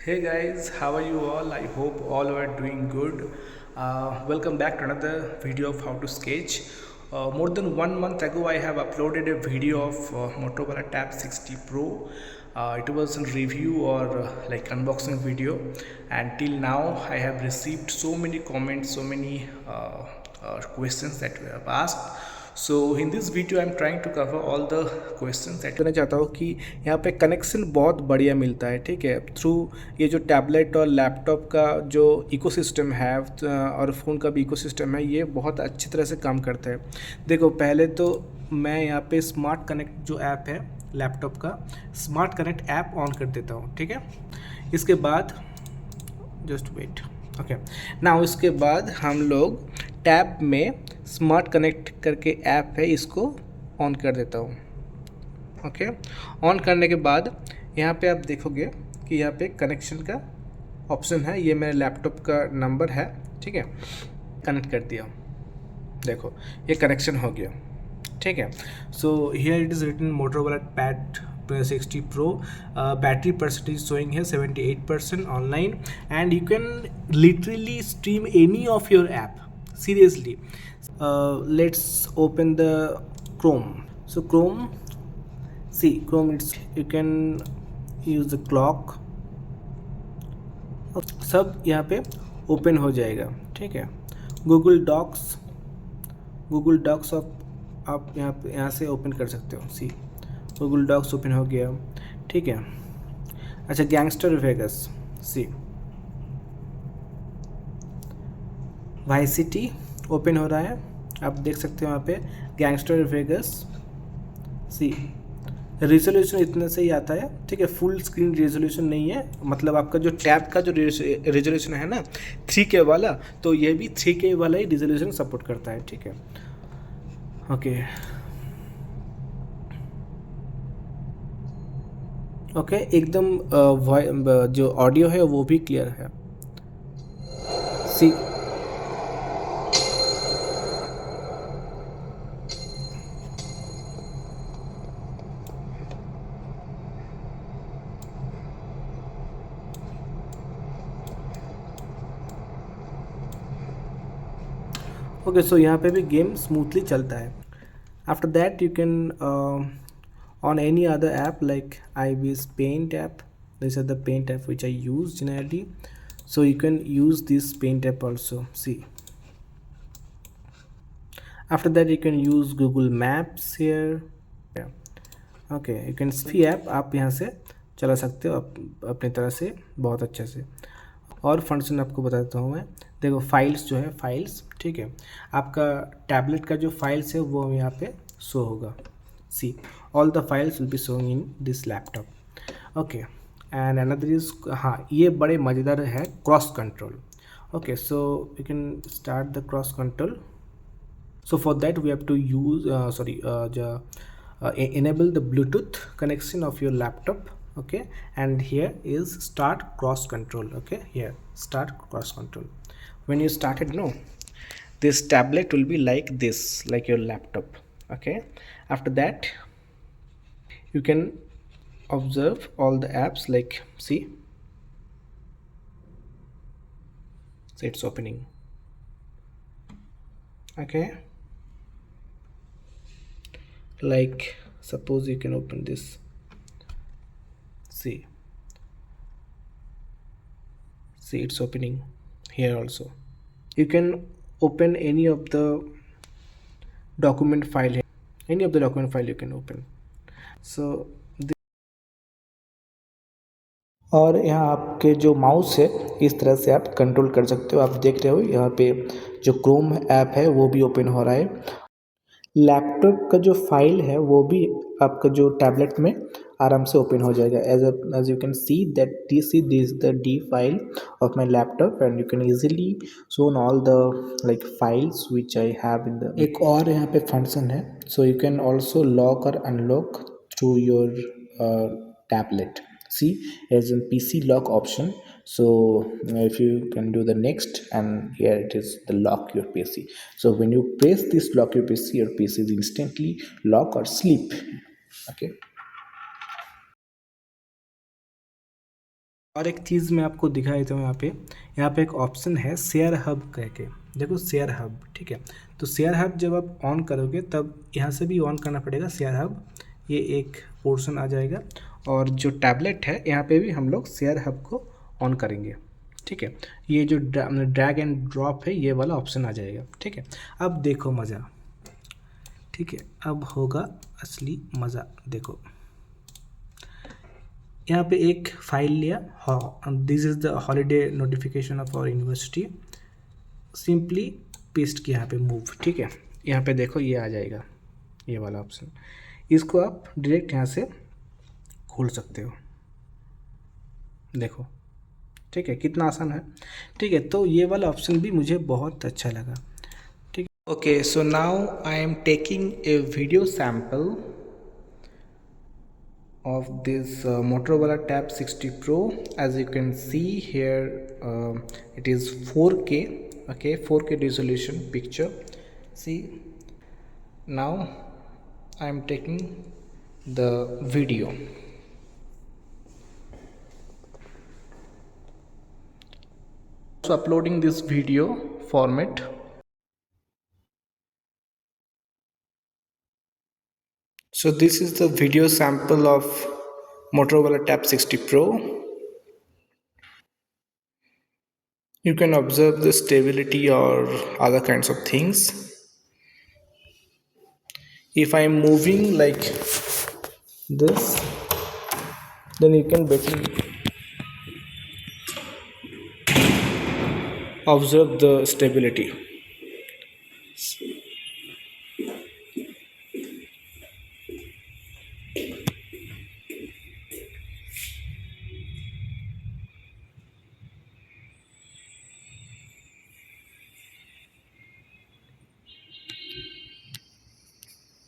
Hey guys, how are you all? I hope all are doing good. Welcome back to another video of how to sketch. More than 1 month ago, I have uploaded a video of Motorola Tab 60 Pro. It was a review or like unboxing video, and till now I have received so many comments, so many questions that we have asked. So in this video I am trying to cover all the question that मैं चाहता हूँ कि यहाँ पे connection बहुत बढ़िया मिलता है, ठीक है, थ्रू ये जो टैबलेट और लैपटॉप का जो इकोसिस्टम है और फ़ोन का भी इकोसिस्टम है, ये बहुत अच्छी तरह से काम करता है। देखो, पहले तो मैं यहाँ पे स्मार्ट कनेक्ट जो ऐप है लैपटॉप का, स्मार्ट कनेक्ट ऐप ऑन कर देता हूँ, ठीक है। इसके बाद जस्ट वेट, ओके नाउ इसके बाद हम लोग टैब में स्मार्ट कनेक्ट करके ऐप है, इसको ऑन कर देता हूँ। ओके, ऑन करने के बाद यहाँ पे आप देखोगे कि यहाँ पे कनेक्शन का ऑप्शन है, ये मेरे लैपटॉप का नंबर है, ठीक है। कनेक्ट कर दिया, देखो ये कनेक्शन हो गया, ठीक है। So here it is written Motorola pad 60 Pro, battery percentage showing here 78% online, and you can literally stream any of your app, seriously. Let's open the Chrome. So Chrome, see Chrome, it's you can use the clock, सब यहाँ पे open हो जाएगा, ठीक है। Google docs आप यहाँ से ओपन कर सकते हो। सी गूगल डॉक्स ओपन हो गया, ठीक है। अच्छा, गैंगस्टर वेगस, सी वाई सिटी ओपन हो रहा है, आप देख सकते हो यहाँ पे गैंगस्टर वेगस। सी रेजोल्यूशन इतने से ही आता है, ठीक है, फुल स्क्रीन रेजोल्यूशन नहीं है, मतलब आपका जो टैब का जो रेजोल्यूशन है ना 3K वाला, तो ये भी 3K वाला ही रेजोल्यूशन सपोर्ट करता है, ठीक है। ओके ओके, एकदम जो ऑडियो है वो भी क्लियर है। सी ओके, सो यहाँ पे भी गेम स्मूथली चलता है। After that you can on any other app like IBS Paint app. These are the Paint app which I use generally, so you can use this Paint app also. See, after that you can use Google Maps here. Okay, you can see app आप यहाँ से चला सकते हो अपनी तरह से बहुत अच्छे से। और फंक्शन आपको बता देता हूँ मैं। देखो, फाइल्स जो है, फाइल्स, ठीक है, आपका टैबलेट का जो फाइल्स है वो यहाँ पे शो होगा। सी all the files will be shown in this laptop, okay। and another is, हाँ, ये बड़े मज़ेदार है cross control. okay, so you can start the cross control. So for that we have to use enable the Bluetooth connection of your laptop, okay, and here is start cross control. Okay, here start cross control. When you started, no, this tablet will be like this, like your laptop, okay. After that you can observe all the apps, like see it's opening, okay. Like suppose you can open this, see it's opening here also. You can open any of the document file here, any of the document file you can open. So और यहाँ आपके जो mouse है इस तरह से आप control कर सकते हो। आप देख रहे हो यहाँ पे जो क्रोम ऐप है वो भी ओपन हो रहा है। लैपटॉप का जो फाइल है वो भी आपका जो टैबलेट में आराम से ओपन हो जाएगा। As you can see that this is the D file of my laptop, and you can easily shown all the like files which I have in the. एक और यहाँ पे फंक्शन है, so you can also lock और unlock through your tablet. See, as a PC lock option, so if you can do the next, and here it is the lock your PC. So when you press this lock your PC is instantly lock or sleep, okay. और एक चीज़ मैं आपको दिखा देता हूँ यहाँ पे एक ऑप्शन है शेयर हब कह के। देखो शेयर हब, ठीक है। तो शेयर हब जब आप ऑन करोगे तब यहाँ से भी ऑन करना पड़ेगा शेयर हब, ये एक पोर्शन आ जाएगा। और जो टैबलेट है यहाँ पे भी हम लोग शेयर हब को ऑन करेंगे, ठीक है। ये जो ड्रैग एंड ड्रॉप है ये वाला ऑप्शन आ जाएगा, ठीक है। अब देखो मज़ा, ठीक है, अब होगा असली मज़ा। देखो यहाँ पे एक फाइल लिया, this is the holiday notification of our university, simply paste किया यहाँ पे मूव, ठीक है। यहाँ पे देखो ये आ जाएगा ये वाला ऑप्शन, इसको आप डायरेक्ट यहाँ से खोल सकते हो, देखो, ठीक है, कितना आसान है, ठीक है। तो ये वाला ऑप्शन भी मुझे बहुत अच्छा लगा, ठीक है। Okay, so now I am taking a video sample of this Motorola Tab 60 Pro. As you can see here, it is 4K, okay, 4K resolution picture. See, now I am taking the video. So uploading this video format. So this is the video sample of Motorola Tab 60 Pro. You can observe the stability or other kinds of things. If I am moving like this, then you can better observe the stability.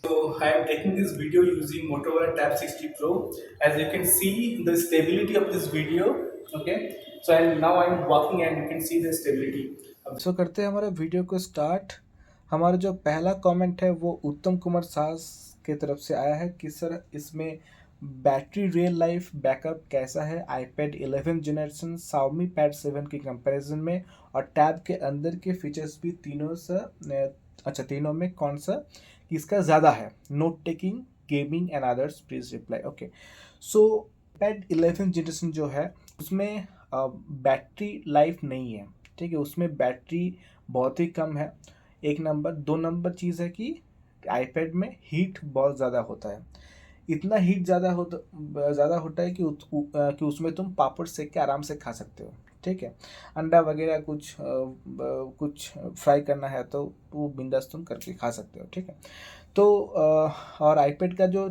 So I am taking this video using Motorola Tab 60 Pro. As you can see the stability of this video, okay. So now I am walking and you can see the stability. So करते हैं हमारे video को start. हमारा जो पहला comment है वो उत्तम कुमार सास के तरफ से आया है कि सर इसमें बैटरी रियल लाइफ बैकअप कैसा है iPad 11 जनरेशन Xiaomi Pad 7 के कंपैरिजन में, और टैब के अंदर के फीचर्स भी तीनों से अच्छा तीनों में कौन सा किसका ज़्यादा है, note taking, gaming and others, please reply. Okay, so pad 11 generation जो है उसमें बैटरी लाइफ नहीं है, ठीक है, उसमें बैटरी बहुत ही कम है, एक नंबर। दो नंबर चीज़ है कि आईपैड में हीट बहुत ज़्यादा होता है, इतना हीट ज़्यादा होता है कि उसमें तुम पापड़ सेक के आराम से खा सकते हो, ठीक है। अंडा वगैरह कुछ फ्राई करना है तो वो बिंदास तुम करके खा सकते हो, ठीक है। तो और आईपैड का जो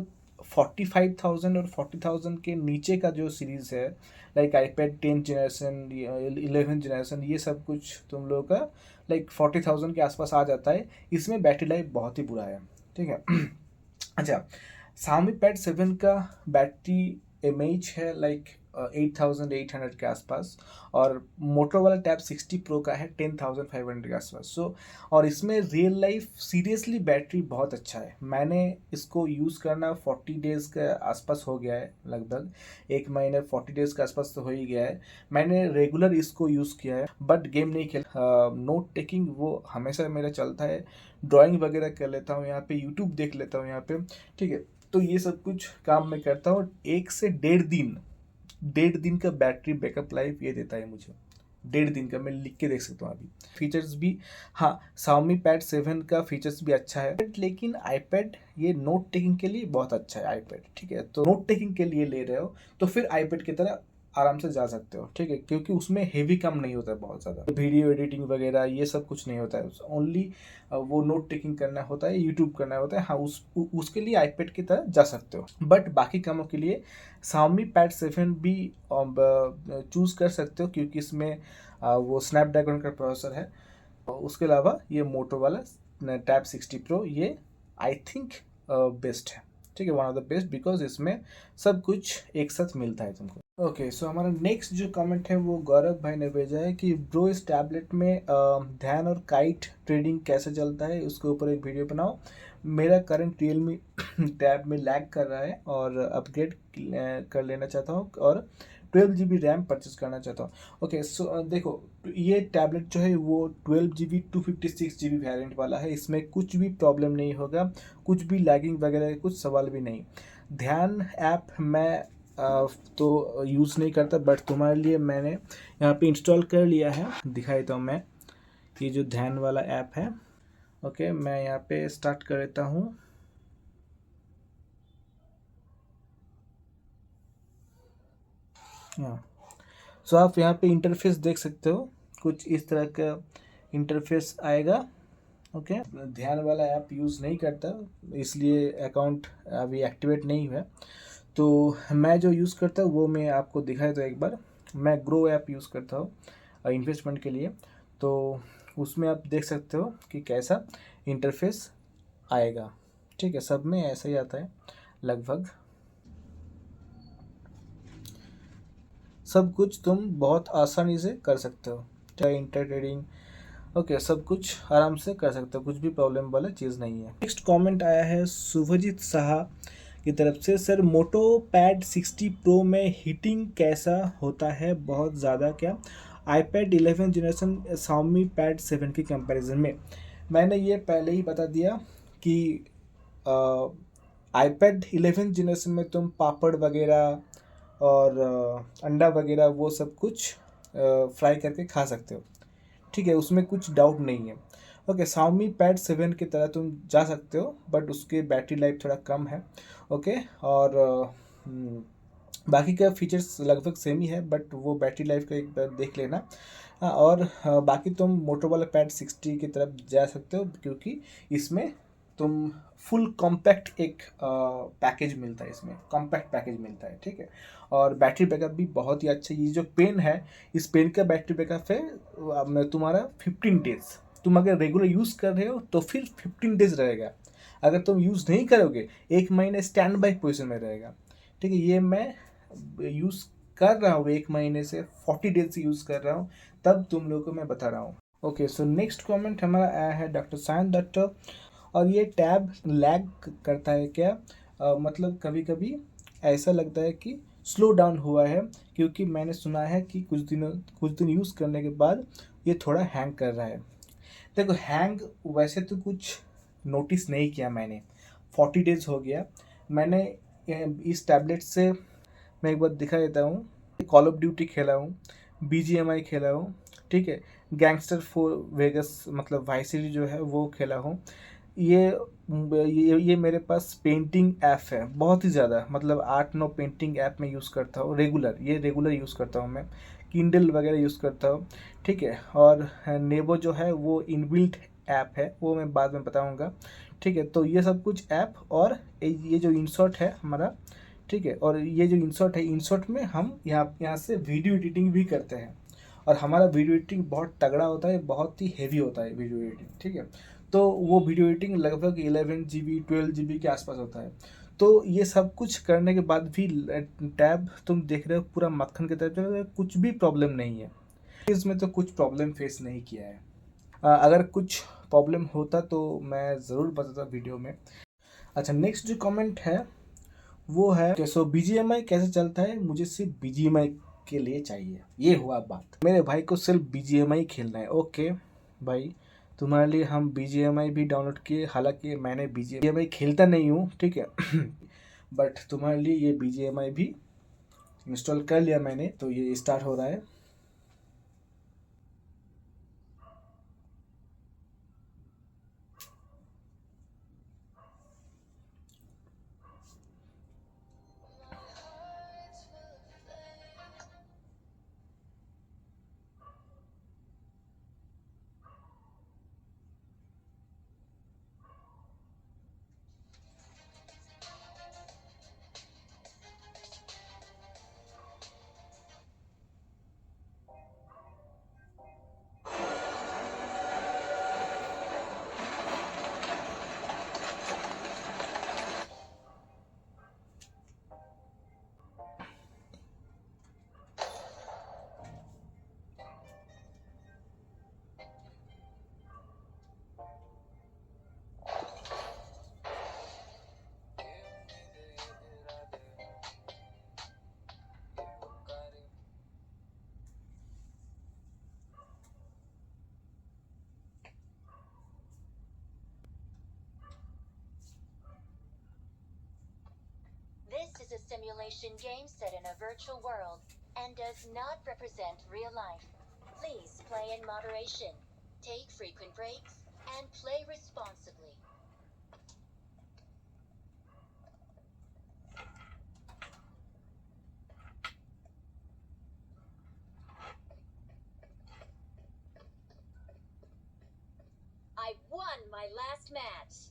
45,000 और 40,000 के नीचे का जो सीरीज़ है, लाइक आईपैड 10 जनरेशन, 11 जनरेशन, ये सब कुछ तुम लोगों का लाइक 40,000 के आसपास आ जाता है, इसमें बैटरी लाइफ बहुत ही बुरा है, ठीक है। अच्छा, Xiaomi Pad 7 का बैटरी एमएच है लाइक 8,800 के आसपास, और मोटोरोला टैब 60 प्रो का है 10,500 के आसपास। सो और इसमें रियल लाइफ सीरियसली बैटरी बहुत अच्छा है। मैंने इसको यूज़ करना 40 डेज़ के आसपास हो गया है, लगभग एक महीने 40 डेज़ के आसपास तो हो ही गया है। मैंने रेगुलर इसको यूज़ किया है बट गेम नहीं खेल, नोट टेकिंग वो हमेशा मेरा चलता है, ड्राइंग वगैरह कर लेता हूँ यहाँ पे, यूट्यूब देख लेता हूँ यहाँ पे, ठीक है। तो ये सब कुछ काम मैं करता हूँ। 1 से 1.5 दिन का बैटरी बैकअप लाइफ ये देता है मुझे, 1.5 दिन का, मैं लिख के देख सकता हूँ अभी। फीचर्स भी, हाँ, Xiaomi Pad 7 का फीचर्स भी अच्छा है, लेकिन iPad ये नोट टेकिंग के लिए बहुत अच्छा है iPad, ठीक है। तो नोट टेकिंग के लिए ले रहे हो तो फिर iPad की तरह आराम से जा सकते हो, ठीक है, क्योंकि उसमें हेवी काम नहीं होता है बहुत ज़्यादा, वीडियो एडिटिंग वगैरह ये सब कुछ नहीं होता है, ओनली वो नोट टेकिंग करना होता है, यूट्यूब करना होता है। हाँ, उसके लिए आईपैड की तरह जा सकते हो, बट बाकी कामों के लिए Xiaomi Pad 7 भी चूज़ कर सकते हो, क्योंकि इसमें वो स्नैपड्रैगन का प्रोसेसर है। उसके अलावा ये मोटो वाला टैब 60 प्रो ये आई थिंक बेस्ट है, ठीक है, one of the best, because इसमें सब कुछ एक साथ मिलता है तुमको। ओके, सो हमारा नेक्स्ट जो कमेंट है वो गौरव भाई ने भेजा है कि ब्रो इस टैबलेट में ध्यान और काइट ट्रेडिंग कैसे चलता है, उसके ऊपर एक वीडियो बनाओ। मेरा करंट रियलमी टैब में लैग कर रहा है और अपग्रेड कर लेना चाहता हूँ, और 12 GB रैम परचेस करना चाहता हूँ। ओके सो देखो, ये टैबलेट जो है वो 12 GB 256 GB वेरिएंट वाला है। इसमें कुछ भी प्रॉब्लम नहीं होगा, कुछ भी लैगिंग वगैरह कुछ सवाल भी नहीं। ध्यान ऐप मैं तो यूज़ नहीं करता, बट तुम्हारे लिए मैंने यहाँ पे इंस्टॉल कर लिया है। दिखाई तो मैं, ये जो ध्यान वाला ऐप है। ओके मैं यहाँ पे स्टार्ट कर देता हूँ। हाँ, सो आप यहाँ पे इंटरफेस देख सकते हो, कुछ इस तरह का इंटरफेस आएगा। ओके ध्यान वाला ऐप यूज़ नहीं करता, इसलिए अकाउंट अभी एक्टिवेट नहीं हुआ। तो मैं जो यूज़ करता हूँ वो मैं आपको दिखाई दो एक बार। मैं ग्रो ऐप यूज़ करता हूँ इन्वेस्टमेंट के लिए। तो उसमें आप देख सकते हो कि कैसा इंटरफेस आएगा। ठीक है, सब में ऐसा ही आता है लगभग। सब कुछ तुम बहुत आसानी से कर सकते हो, चाहे इंटर ट्रेडिंग, ओके सब कुछ आराम से कर सकते हो, कुछ भी प्रॉब्लम वाला चीज़ नहीं है। नेक्स्ट कमेंट आया है शुभजीत शाह की तरफ से, सर मोटो पैड 60 प्रो में हीटिंग कैसा होता है बहुत ज़्यादा क्या आईपैड 11 जनरेशन Xiaomi पैड 7 के कंपैरिजन में? मैंने ये पहले ही बता दिया कि आईपैड 11 जनरेशन में तुम पापड़ वगैरह और अंडा वगैरह वो सब कुछ फ्राई करके खा सकते हो। ठीक है, उसमें कुछ डाउट नहीं है। ओके Xiaomi पैड 7 की तरह तुम जा सकते हो, बट उसके बैटरी लाइफ थोड़ा कम है। ओके और बाकी का फीचर्स लगभग सेम ही है, बट वो बैटरी लाइफ का एक बार देख लेना। और बाकी तुम मोटोरोला पैड 60 की तरफ जा सकते हो, क्योंकि इसमें तुम फुल कॉम्पैक्ट एक पैकेज मिलता है, इसमें कॉम्पैक्ट पैकेज मिलता है। ठीक है, और बैटरी बैकअप भी बहुत ही अच्छा। ये जो पेन है, इस पेन का बैटरी बैकअप है तुम्हारा 15 डेज। तुम अगर रेगुलर यूज़ कर रहे हो तो फिर 15 डेज रहेगा। अगर तुम यूज़ नहीं करोगे 1 महीने स्टैंड बाई पोजिशन में रहेगा। ठीक है, ये मैं यूज़ कर रहा हूँ 1 महीने से, 40 डेज से यूज़ कर रहा हूँ, तब तुम लोगों को मैं बता रहा हूँ। ओके सो नेक्स्ट कमेंट हमारा आया है डॉक्टर सायन दत्त, और ये टैब लैग करता है क्या? मतलब कभी कभी ऐसा लगता है कि स्लो डाउन हुआ है, क्योंकि मैंने सुना है कि कुछ दिन यूज़ करने के बाद ये थोड़ा हैंग कर रहा है। देखो हैंग वैसे तो कुछ नोटिस नहीं किया मैंने, 40 डेज हो गया। मैंने इस टैबलेट से, मैं एक बार दिखा देता हूँ, कॉल ऑफ ड्यूटी खेला हूँ, BGMI खेला हूँ, ठीक है, गैंगस्टर 4 वेगस मतलब वाइस सिटी जो है वो खेला हूँ। ये मेरे पास पेंटिंग ऐप है बहुत ही ज़्यादा, मतलब 8-9 पेंटिंग ऐप में यूज़ करता हूँ रेगुलर, ये रेगुलर यूज़ करता हूँ मैं। किंडल वगैरह यूज़ करता हूँ। ठीक है, और नेबो जो है वो इनबिल्ट ऐप है, वो मैं बाद में बताऊँगा। ठीक है, तो ये सब कुछ ऐप, और ये जो इंसर्ट है हमारा, ठीक है, और ये जो इंसर्ट है, इंसर्ट में हम यहाँ से वीडियो एडिटिंग भी करते हैं, और हमारा वीडियो एडिटिंग बहुत तगड़ा होता है, बहुत ही हेवी होता है वीडियो एडिटिंग। ठीक है, तो वो वीडियो एडिटिंग लगभग 11 GB 12 GB के आसपास होता है। तो ये सब कुछ करने के बाद भी टैब तुम देख रहे हो पूरा मक्खन की तरफ चल रहा है, कुछ भी प्रॉब्लम नहीं है इसमें, तो कुछ प्रॉब्लम फेस नहीं किया है। अगर कुछ प्रॉब्लम होता तो मैं ज़रूर बताता वीडियो में। अच्छा नेक्स्ट जो कमेंट है वो है कि सो BGMI कैसे चलता है, मुझे सिर्फ BGMI के लिए चाहिए। ये हुआ बात, मेरे भाई को सिर्फ BGMI खेलना है। ओके भाई, तुम्हारे लिए हम BGMI भी डाउनलोड किए, हालांकि मैंने BGMI खेलता नहीं हूँ, ठीक है बट तुम्हारे लिए ये BGMI भी इंस्टॉल कर लिया मैंने, तो ये स्टार्ट हो रहा है। This is a simulation game set in a virtual world and does not represent real life. Please play in moderation, take frequent breaks, and play responsibly. I won my last match.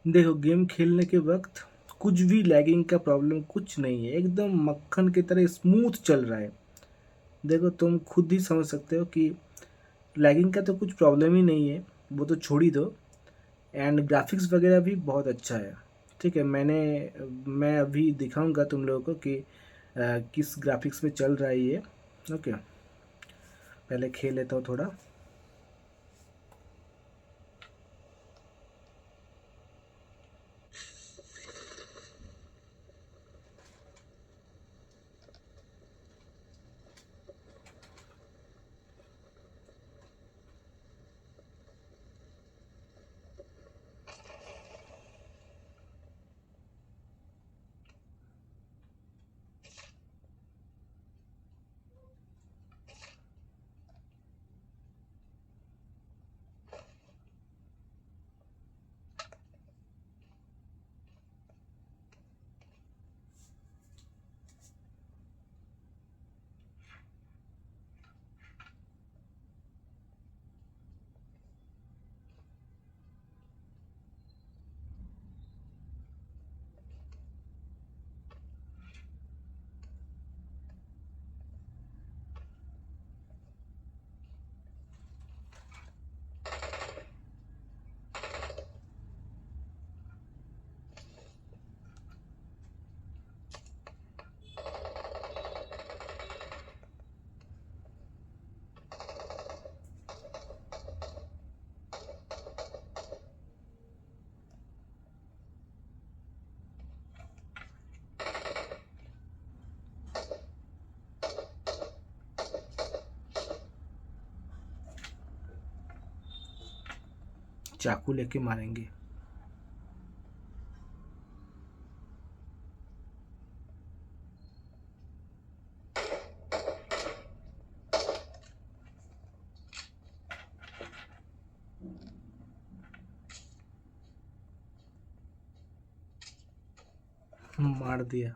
देखो, game खेलने के वक्त कुछ भी lagging का problem कुछ नहीं है, एकदम मक्खन की तरह स्मूथ चल रहा है। देखो, तुम खुद ही समझ सकते हो कि लैगिंग का तो कुछ प्रॉब्लम ही नहीं है, वो तो छोड़ ही दो। एंड ग्राफिक्स वगैरह भी बहुत अच्छा है। ठीक है, मैं अभी दिखाऊंगा तुम लोगों को कि किस ग्राफिक्स में चल रहा है ये। ओके, पहले खेल लेता हूँ थोड़ा। चाकू लेके मारेंगे। मार दिया।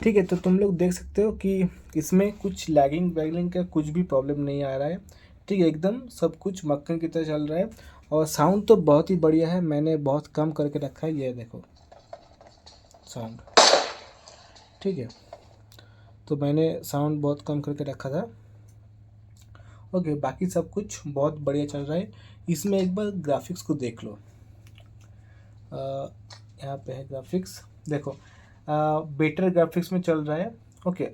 ठीक है, तो तुम लोग देख सकते हो कि इसमें कुछ लैगिंग वैगिंग का कुछ भी प्रॉब्लम नहीं आ रहा है। ठीक है, एकदम सब कुछ मक्खन की तरह चल रहा है। और साउंड तो बहुत ही बढ़िया है, मैंने बहुत कम करके रखा है, ये देखो साउंड। ठीक है, तो मैंने साउंड बहुत कम करके रखा था। ओके, बाकी सब कुछ बहुत बढ़िया चल रहा है। इसमें एक बार ग्राफिक्स को देख लो। यहाँ पे है ग्राफिक्स, देखो बेटर ग्राफिक्स में चल रहा है। ओके,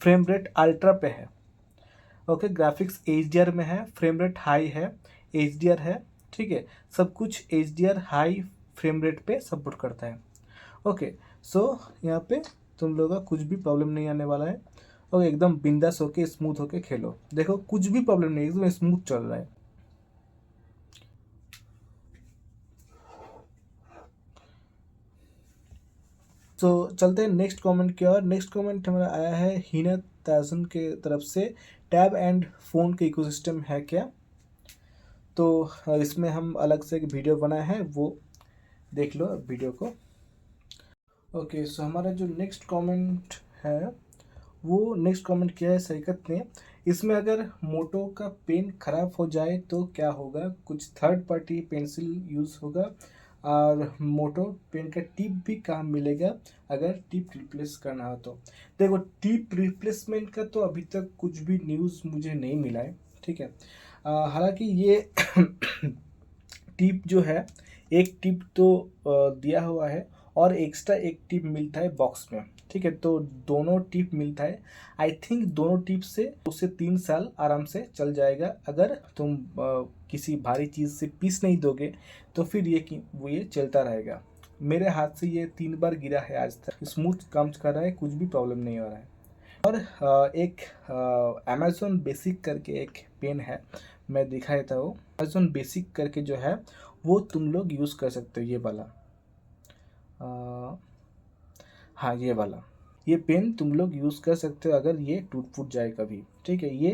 फ्रेम रेट अल्ट्रा पे है। ओके, ग्राफिक्स HDR में है, फ्रेम रेट हाई है, HDR है, ठीक है, सब कुछ HDR हाई फ्रेम रेट पे सपोर्ट करता है। ओके, सो यहाँ पे तुम लोगों का कुछ भी प्रॉब्लम नहीं आने वाला है। ओके, एकदम बिंदास होके स्मूथ होके खेलो। देखो कुछ भी प्रॉब्लम नहीं, एकदम स्मूथ चल रहा है। तो चलते हैं नेक्स्ट कमेंट की ओर। नेक्स्ट कमेंट हमारा आया है हिना ताजन के तरफ से, टैब एंड फ़ोन के इकोसिस्टम है क्या? तो इसमें हम अलग से एक वीडियो बनाए हैं, वो देख लो वीडियो को। ओके, सो हमारा जो नेक्स्ट कमेंट है, वो नेक्स्ट कमेंट किया है सैकत ने। इसमें अगर मोटो का पेन ख़राब हो जाए तो क्या होगा? कुछ थर्ड पार्टी पेंसिल यूज़ होगा और मोटो पेन का टिप भी काम मिलेगा अगर टिप रिप्लेस करना हो तो। देखो, टिप रिप्लेसमेंट का तो अभी तक कुछ भी न्यूज़ मुझे नहीं मिला है, ठीक है। हालांकि ये टिप जो है, एक टिप तो दिया हुआ है और एक्स्ट्रा एक टिप मिलता है बॉक्स में, ठीक है। तो दोनों टिप मिलता है। आई थिंक दोनों टिप से 2 से 3 साल आराम से चल जाएगा। अगर तुम किसी भारी चीज़ से पीस नहीं दोगे तो फिर ये चलता रहेगा। मेरे हाथ से ये 3 बार गिरा है आज तक, स्मूथ काम कर रहा है, कुछ भी प्रॉब्लम नहीं हो रहा है। और एक अमेज़ॉन बेसिक करके एक पेन है, मैं दिखा देता हूँ। अमेज़ॉन बेसिक करके जो है वो तुम लोग यूज़ कर सकते हो, ये वाला। हाँ, ये वाला, ये पेन तुम लोग यूज़ कर सकते हो अगर ये टूट फूट जाए कभी, ठीक है। ये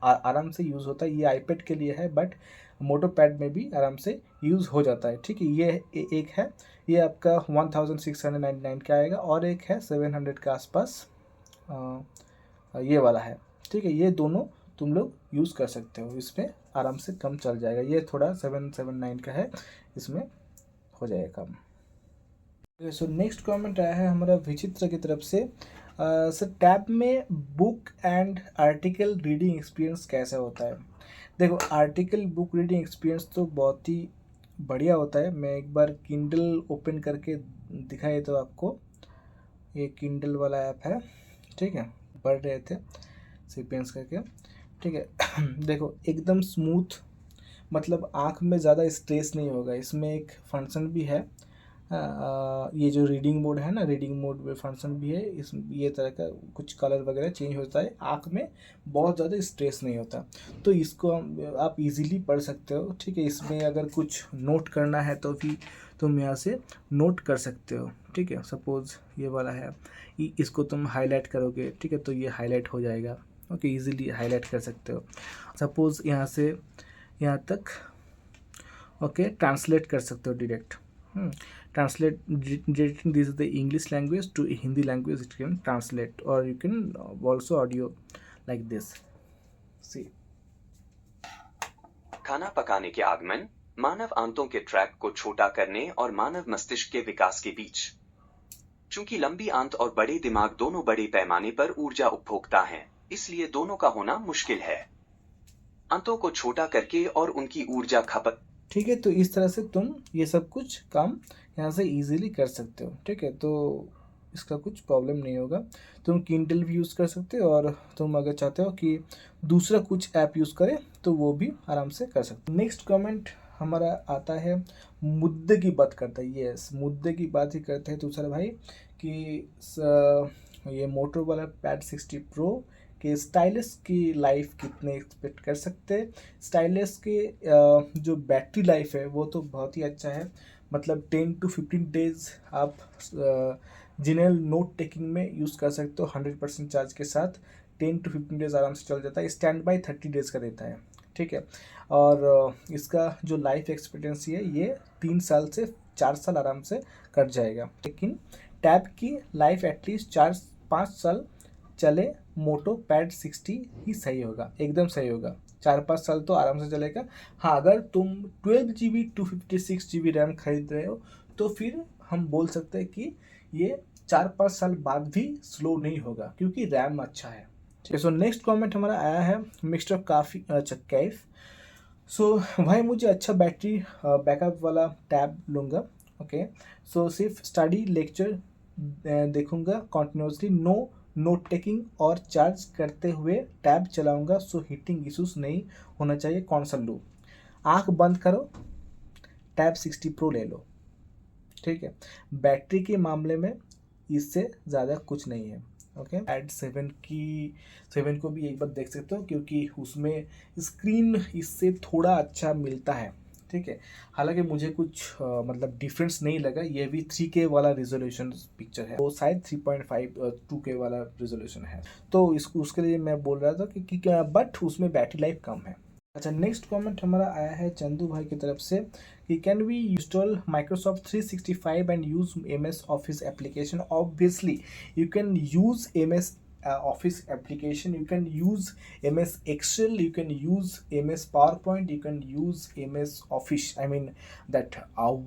आराम से यूज़ होता है। ये आईपैड के लिए है बट मोटो पैड में भी आराम से यूज़ हो जाता है, ठीक है। एक है, ये आपका 1699 का आएगा और एक है 700 के आसपास, ये वाला है, ठीक है। ये दोनों तुम लोग यूज़ कर सकते हो, इसमें आराम से कम चल जाएगा। ये थोड़ा 779 का है, इसमें हो जाएगा कम। सो नेक्स्ट कमेंट आया है हमारा विचित्र की तरफ से। सर, टैब में book and article reading experience कैसा होता है? देखो, आर्टिकल बुक रीडिंग एक्सपीरियंस तो बहुत ही बढ़िया होता है। मैं एक बार किंडल ओपन करके दिखाई तो आपको, ये किंडल वाला ऐप है, ठीक है, पढ़ रहे थे सेपियंस करके, ठीक है। देखो एकदम स्मूथ, मतलब आँख में ज़्यादा स्ट्रेस नहीं होगा। इसमें एक फंक्शन भी है, ये जो रीडिंग मोड है ना, रीडिंग मोड में फंक्शन भी है। इस ये तरह का कुछ कलर वगैरह चेंज होता है, आँख में बहुत ज़्यादा स्ट्रेस नहीं होता। तो इसको आप इजीली पढ़ सकते हो, ठीक है। इसमें अगर कुछ नोट करना है तो भी तुम यहाँ से नोट कर सकते हो, ठीक है। सपोज़ ये वाला है, इसको तुम हाईलाइट करोगे, ठीक है, तो ये हाईलाइट हो जाएगा। ओके, इजीली हाईलाइट कर सकते हो। सपोज़ यहाँ से यहाँ तक, ओके, ट्रांसलेट कर सकते हो direct. Translating this is the English language to Hindi language, it can translate, or you can also audio like this. See. खाना पकाने के आगमन, मानव आंतों के ट्रैक को छोटा करने और मानव मस्तिष्क के विकास के बीच। चूंकि लंबी आंत और बड़े दिमाग दोनों बड़े पैमाने पर ऊर्जा उपभोक्ता हैं, इसलिए दोनों का होना मुश्किल है। आंतों को छोटा करके और उनकी ऊर्जा खपत, ठीक है। तो इस तरह से तुम ये सब कुछ काम यहाँ से इजीली कर सकते हो, ठीक है। तो इसका कुछ प्रॉब्लम नहीं होगा। तुम किंडल भी यूज़ कर सकते हो और तुम अगर चाहते हो कि दूसरा कुछ ऐप यूज़ करें तो वो भी आराम से कर सकते हो। नेक्स्ट कमेंट हमारा आता है, मुद्दे की बात करता है। यस, मुद्दे की बात ही करते हैं दूसरा भाई कि ये मोटो वाला पैड 60 प्रो कि स्टाइलस की लाइफ कितने एक्सपेक्ट कर सकते हैं। स्टाइलस के जो बैटरी लाइफ है वो तो बहुत ही अच्छा है, मतलब 10 to 15 डेज़ आप जनरल नोट टेकिंग में यूज़ कर सकते हो 100% चार्ज के साथ। 10 to 15 डेज़ आराम से चल जाता है। स्टैंड बाई 30 डेज़ का देता है, ठीक है। और इसका जो लाइफ एक्सपेक्टेंसी है ये 3 साल से 4 साल आराम से कट जाएगा। लेकिन टैब की लाइफ एटलीस्ट 4-5 साल चले, मोटो पैड 60 ही सही होगा, एकदम सही होगा। 4-5 साल तो आराम से चलेगा। हाँ, अगर तुम 12 GB 256 GB रैम खरीद रहे हो तो फिर हम बोल सकते हैं कि ये 4-5 साल बाद भी स्लो नहीं होगा क्योंकि रैम अच्छा है, ठीक है। सो नेक्स्ट कमेंट हमारा आया है मिस्टर काफ़ी कैफ। सो भाई, मुझे अच्छा बैटरी बैकअप वाला टैब लूँगा, ओके। सो सिर्फ स्टडी लेक्चर देखूँगा कंटिन्यूसली, नो नोट टेकिंग और चार्ज करते हुए टैब चलाऊंगा, सो हीटिंग इश्यूज नहीं होना चाहिए। कौन सा लूँ? आँख बंद करो, टैब 60 प्रो ले लो, ठीक है। बैटरी के मामले में इससे ज़्यादा कुछ नहीं है। ओके, एड 7 को भी एक बार देख सकते हो, क्योंकि उसमें स्क्रीन इससे थोड़ा अच्छा मिलता है, ठीक है। हालांकि मुझे कुछ मतलब डिफरेंस नहीं लगा। ये भी 3K वाला रिजोल्यूशन पिक्चर है, वो शायद 3.5 2K वाला रिजोल्यूशन है, तो इसको उसके लिए मैं बोल रहा था कि बट उसमें बैटरी लाइफ कम है। अच्छा, नेक्स्ट कमेंट हमारा आया है चंदू भाई की तरफ से कि can we install Microsoft 365 and use MS office application? Obviously you can use MS office application, you can use MS Excel, you can use MS PowerPoint, you can use MS Office, I mean that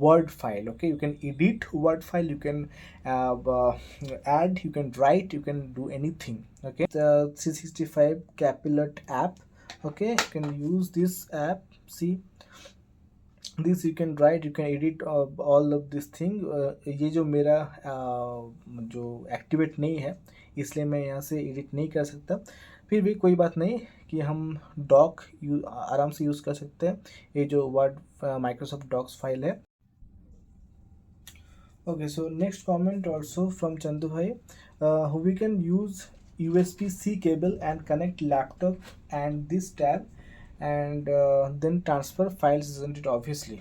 Word file. Okay, you can edit Word file, you can add, you can write, you can do anything. Okay, the 365 Capillate app. Okay, you can use this app. See this, you can write, you can edit all of this thing. ये जो मेरा जो activate नहीं है, इसलिए मैं यहाँ से एडिट नहीं कर सकता। फिर भी कोई बात नहीं कि हम डॉक आराम से यूज़ कर सकते हैं, ये जो वर्ड माइक्रोसॉफ्ट डॉक्स फाइल है। Okay, so next comment also from Chandu bhai. We can use USB-C cable and connect laptop and this tab, and then transfer files, isn't it? Obviously,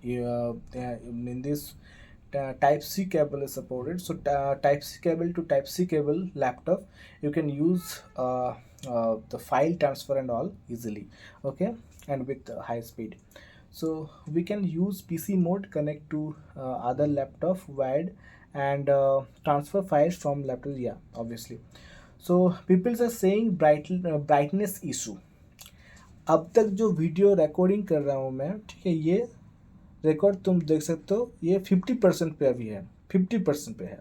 in this Type-C cable is supported. So Type-C cable to Type-C cable laptop, you can use the file transfer and all easily. Okay, and with high speed. So we can use PC mode, connect to other laptop wired, and transfer files from laptop. Yeah, obviously. So people are saying brightness issue. अब तक जो video recording कर रहा हूँ मैं, ठीक है, ये रिकॉर्ड तुम देख सकते हो, ये 50% पे अभी है, 50% पे है।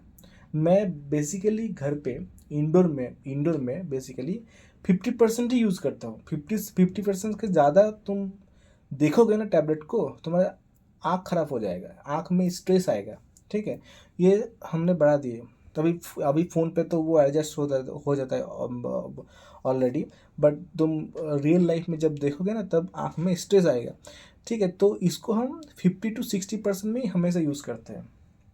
मैं बेसिकली घर पे इंडोर में बेसिकली 50% ही यूज़ करता हूँ। 50% के ज़्यादा तुम देखोगे ना टैबलेट को, तुम्हारा आँख ख़राब हो जाएगा, आँख में स्ट्रेस आएगा, ठीक है। ये हमने बढ़ा दिए, तभी अभी फ़ोन पे तो वो एडजस्ट हो जाता है ऑलरेडी, बट तुम रियल लाइफ में जब देखोगे ना, तब आँख में स्ट्रेस आएगा, ठीक है। तो इसको हम 50 to 60% में ही हमेशा यूज़ करते हैं।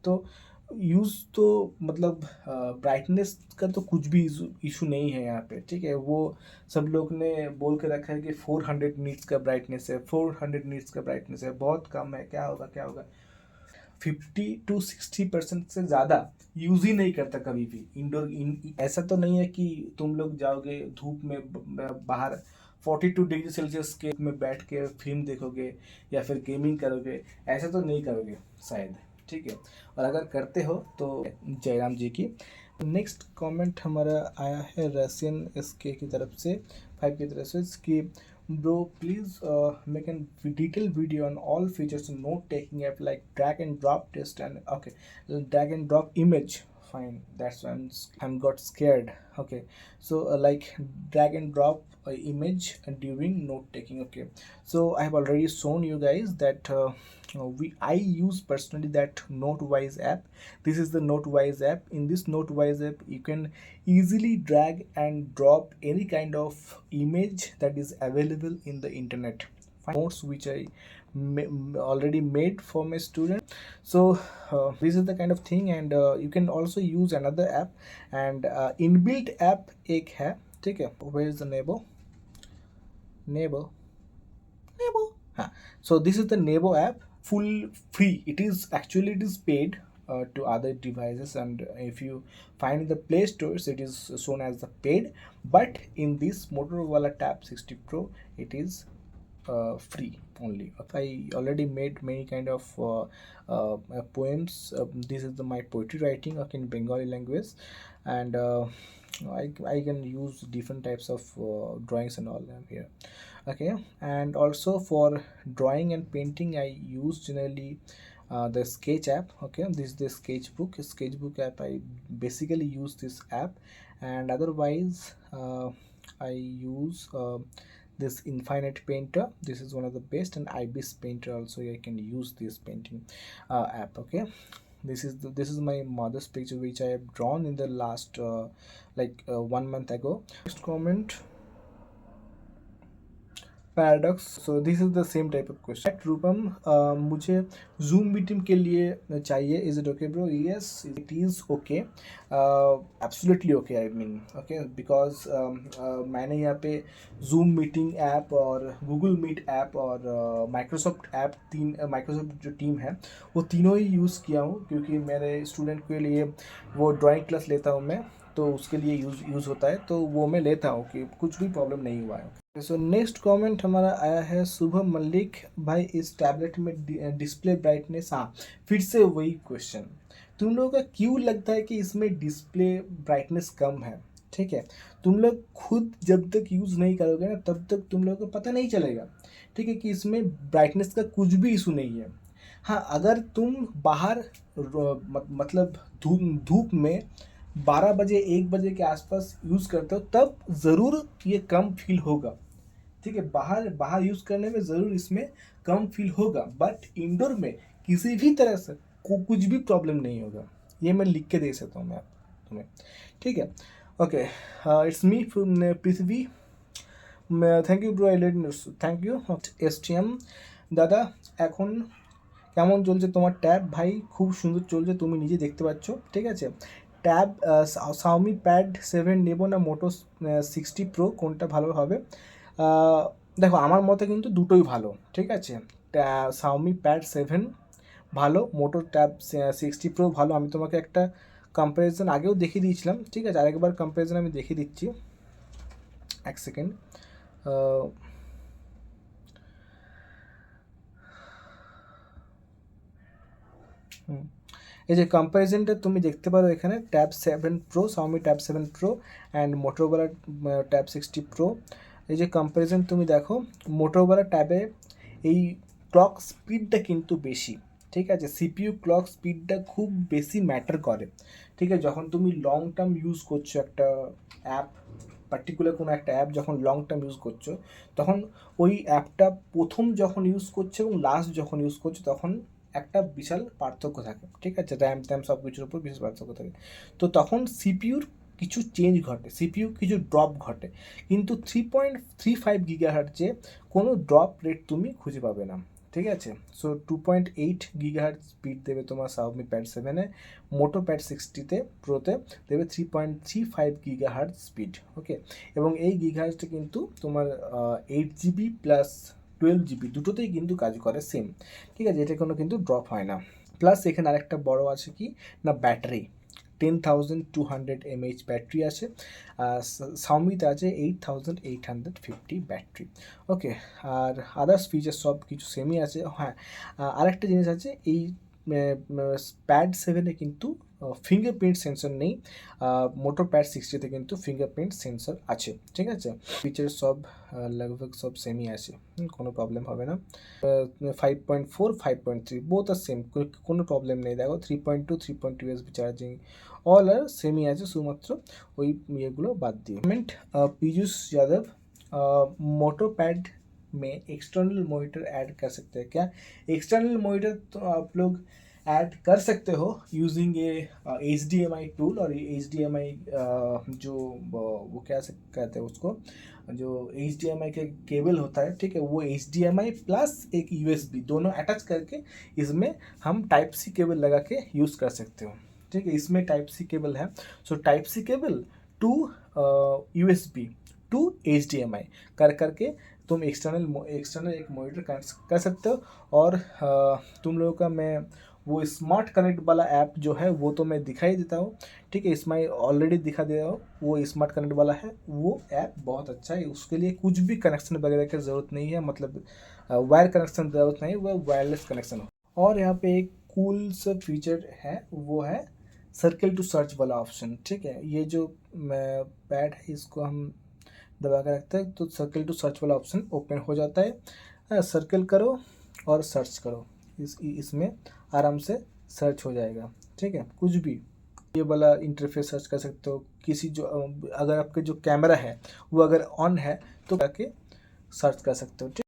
तो यूज़ तो मतलब ब्राइटनेस का तो कुछ भी इशू नहीं है यहाँ पे, ठीक है। वो सब लोग ने बोल के रखा है कि 400 नीट्स का ब्राइटनेस है, 400 नीट्स का ब्राइटनेस है, बहुत कम है, क्या होगा। 50 to 60% से ज़्यादा यूज़ ही नहीं करता कभी भी इंडोर। ऐसा तो नहीं है कि तुम लोग जाओगे धूप में बाहर 42 डिग्री सेल्सियस के में बैठ के फिल्म देखोगे या फिर गेमिंग करोगे, ऐसा तो नहीं करोगे शायद, ठीक है। और अगर करते हो तो जयराम जी की। नेक्स्ट कमेंट हमारा आया है रशियन SK की तरफ से 5 की तरफ से कि bro please make a detailed video on all features in note taking app like drag and drop test and okay, drag and drop image. Fine, that's why I'm got scared. Okay, so like drag and drop image during note taking. Okay, so I have already shown you guys that I use personally that Notewise app. This is the Notewise app. In this Notewise app, you can easily drag and drop any kind of image that is available in the internet. Notes which I already made for my student. So this is the kind of thing, and you can also use another app, and inbuilt app एक है, ठीक है। Where is the neighbor? हाँ, so this is the Nebo app, full free. It is paid to other devices, and if you find the Play Stores, it is shown as the paid. But in this Motorola Tab 60 Pro, it is free only. I already made many kind of poems. This is my poetry writing in Bengali language, and I can use different types of drawings and all here. Okay, and also for drawing and painting, I use generally the Sketch app. Okay, this is the sketchbook app. I basically use this app, and otherwise I use this Infinite Painter. This is one of the best, and Ibis Painter also. I can use this painting app. Okay, this is my mother's picture which I have drawn in the last 1 month ago. Next comment, paradox. So this is the same type of question. Rupam, मुझे Zoom meeting के लिए चाहिए. Is it okay bro? Yes, it is okay, absolutely okay. I mean okay, because मैंने यहाँ पे Zoom meeting app और Google Meet app और Microsoft app, Microsoft जो टीम है वो तीनों ही यूज़ किया हूँ, क्योंकि मेरे स्टूडेंट के लिए वो ड्राइंग क्लास लेता हूँ मैं, तो उसके लिए यूज़ होता है, तो वो मैं लेता हूँ कि कुछ भी प्रॉब्लम नहीं हुआ है. सो नेक्स्ट कमेंट हमारा आया है शुभम मल्लिक. भाई इस टैबलेट में डिस्प्ले ब्राइटनेस, हाँ फिर से वही क्वेश्चन, तुम लोगों का क्यों लगता है कि इसमें डिस्प्ले ब्राइटनेस कम है? ठीक है, तुम लोग खुद जब तक यूज़ नहीं करोगे ना तब तक तुम लोगों को पता नहीं चलेगा, ठीक है, कि इसमें ब्राइटनेस का कुछ भी इशू नहीं है. हाँ, अगर तुम बाहर मतलब धूप में 12 बजे 1 बजे के आसपास यूज़ करते हो तब ज़रूर ये कम फील होगा, ठीक है, बाहर यूज़ करने में ज़रूर इसमें कम फील होगा, बट इंडोर में किसी भी तरह से कुछ भी प्रॉब्लम नहीं होगा. ये मैं लिख के दे सकता हूँ मैं तुम्हें, ठीक है. Okay, it's me Prithvi. Thank you bro, I let thank you. STM দাদা, এখন কেমন চলছে তোমার ট্যাব? ভাই খুব সুন্দর চলছে, তুমি নিজে দেখতে পাচ্ছ, ঠিক আছে. ট্যাব Xiaomi Pad 7 নেব না মোটো 60 Pro, কোনটা ভালো হবে? দেখো, আমার মতে কিন্তু দুটোই ভালো, ঠিক আছে. Xiaomi Pad 7 ভালো, মোটো ট্যাব 60 Pro ভালো. আমি তোমাকে একটা কম্প্যারিজন আগেও দেখিয়ে দিয়েছিলাম, ঠিক আছে, আরেকবার কম্প্যারিজন আমি দেখিয়ে দিচ্ছি, এক সেকেন্ড. এই যে কম্প্যারিজনটা তুমি দেখতে পারো এখানে, tab 7 Pro, Xiaomi tab 7 Pro and Motorola tab 60 Pro. এই যে কম্প্যারিজন তুমি দেখো, মোটোরোলা ট্যাবে এই ক্লক স্পিডটা কিন্তু বেশি, ঠিক আছে, CPU ক্লক স্পিডটা খুব বেশি ম্যাটার করে, ঠিক আছে. যখন তুমি লং টার্ম ইউজ করছো একটা অ্যাপ, পার্টিকুলার কোনো একটা অ্যাপ যখন লং টার্ম ইউজ করছো, তখন ওই অ্যাপটা প্রথম যখন ইউজ করছো এবং লাস্ট যখন ইউজ করছো তখন একটা বিশাল পার্থক্য থাকে, ঠিক আছে, র্যাম ট্যাম সব কিছুর উপর বিশাল পার্থক্য থাকে. তো তখন সিপিইউর কিছু চেঞ্জ ঘটে, সিপিইউ কিছু ড্রপ ঘটে, কিন্তু 3.35 গিগাহার্টজে কোনো ড্রপ রেট তুমি খুঁজে পাবে না, ঠিক আছে. সো 2.8 গিগাহার্টজ স্পিড দেবে তোমার Xiaomi Pad 7-এ, মোটো Pad 60-তে প্রোতে দেবে 3.35 গিগাহার্টজ স্পিড, ওকে. এবং এই গিগাহার্টজটা কিন্তু তোমার 8GB প্লাস 12GB দুটোতেই কিন্তু কাজ করে সেম, ঠিক আছে, এটা কোনো কিন্তু ড্রপ হয় না. প্লাস এখানে আরেকটা বড় আছে কি না, ব্যাটারি 10,200 mAh ব্যাটারি আছে, Xiaomi-তে আছে 8,850 ব্যাটারি, ওকে. আর আদার্স ফিচার সব কিছু সেমই আছে. হ্যাঁ, আরেকটা জিনিস আছে, এই Pad 7-এ কিন্তু ফিঙ্গারপ্রিন্ট সেন্সর নেই, মোটো Pad 60-তে কিন্তু ফিঙ্গারপ্রিন্ট সেন্সর আছে, ঠিক আছে. ফিচার সব लगभग সব সেমই আছে, কোনো প্রবলেম হবে না. 5.4 5.3 বোথ আর সেম, কোনো প্রবলেম নেই. দেখো 3.2 3.2 USB চার্জিং অল আর সেমই আছে, শুধুমাত্র ওই ইয়েগুলো বাদ দিয়ে. কমেন্ট पीयूष यादव, मोटो पैड में एक्सटर्नल मॉनिटर ऐड कर सकते हैं क्या? एक्सटर्नल मॉनिटर तो आप लोग ऐड कर सकते हो यूजिंग ए HDMI टूल, और HDMI जो वो क्या कहते हैं उसको, जो HDMI के केबल होता है, ठीक है, वो HDMI प्लस एक USB दोनों अटैच करके इसमें हम टाइप सी केबल लगा के यूज़ कर सकते हो, ठीक है. इसमें टाइप सी केबल है, so type C cable to USB to HDMI करके तुम एक्सटर्नल एक मॉनिटर कर सकते हो. और तुम लोगों का मैं वो स्मार्ट कनेक्ट वाला ऐप जो है वो तो मैं दिखाई देता हूँ, ठीक है, इसमें ऑलरेडी दिखा दे रहा हूँ. वो स्मार्ट कनेक्ट वाला है, वो ऐप बहुत अच्छा है, उसके लिए कुछ भी कनेक्शन वगैरह की ज़रूरत नहीं है, मतलब वायर कनेक्शन ज़रूरत नहीं, वो वायरलेस कनेक्शन हो. और यहाँ पे एक कूल सा फीचर है, वो है सर्कल टू सर्च वाला ऑप्शन, ठीक है. ये जो पैड है इसको हम दबा कर रखते हैं तो सर्कल टू सर्च वाला ऑप्शन ओपन हो जाता है. सर्कल करो और सर्च करो, इसमें आराम से सर्च हो जाएगा, ठीक है, कुछ भी. ये वाला इंटरफेस सर्च कर सकते हो, किसी जो अगर आपके जो कैमरा है वो अगर ऑन है तो जाके सर्च कर सकते हो, ठीक.